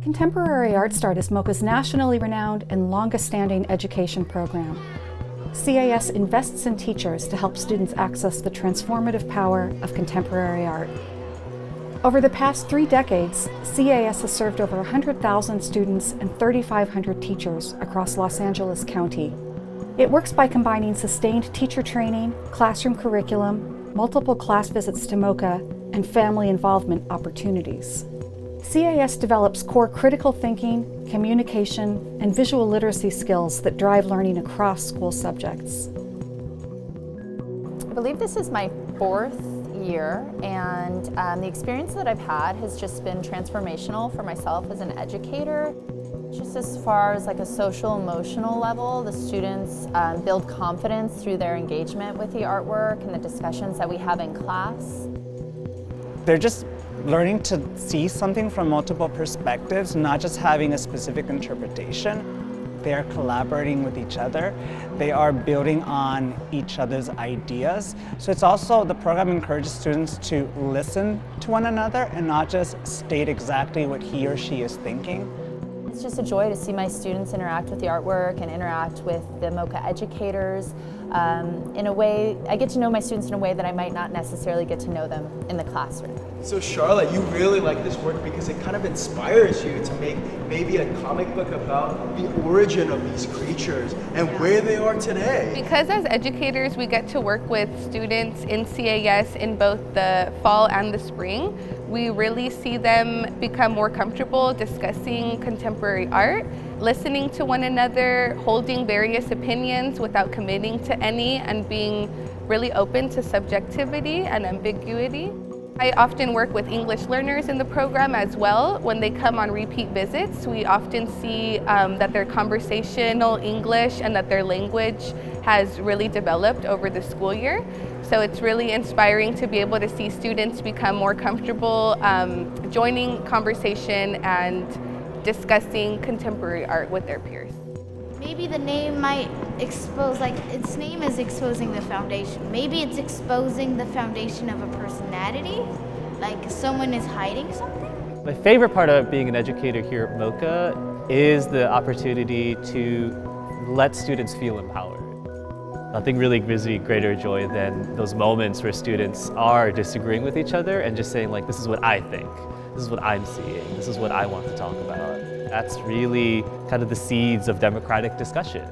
Contemporary Art Start is MoCA's nationally renowned and longest-standing education program. CAS invests in teachers to help students access the transformative power of contemporary art. Over the past 3 decades, CAS has served over 100,000 students and 3,500 teachers across Los Angeles County. It works by combining sustained teacher training, classroom curriculum, multiple class visits to MoCA, and family involvement opportunities. CAS develops core critical thinking, communication, and visual literacy skills that drive learning across school subjects. I believe this is my 4th year, and the experience that I've had has just been transformational for myself as an educator. Just as far as like a social emotional level, the students build confidence through their engagement with the artwork and the discussions that we have in class. They're just learning to see something from multiple perspectives, not just having a specific interpretation. They are collaborating with each other. They are building on each other's ideas. So it's also, the program encourages students to listen to one another and not just state exactly what he or she is thinking. It's just a joy to see my students interact with the artwork and interact with the MoCA educators. In a way, I get to know my students in a way that I might not necessarily get to know them in the classroom. So Charlotte, you really like this work because it kind of inspires you to make maybe a comic book about the origin of these creatures and where they are today. Because as educators, we get to work with students in CAS in both the fall and the spring. We really see them become more comfortable discussing contemporary art, listening to one another, holding various opinions without committing to any, and being really open to subjectivity and ambiguity. I often work with English learners in the program as well. When they come on repeat visits, we often see that their conversational English and that their language has really developed over the school year. So it's really inspiring to be able to see students become more comfortable joining conversation and discussing contemporary art with their peers. Maybe the name might expose, like its name is exposing the foundation. Maybe it's exposing the foundation of a personality, like someone is hiding something. My favorite part of being an educator here at MoCA is the opportunity to let students feel empowered. Nothing really gives me greater joy than those moments where students are disagreeing with each other and just saying like, this is what I think, this is what I'm seeing, this is what I want to talk about. That's really kind of the seeds of democratic discussion.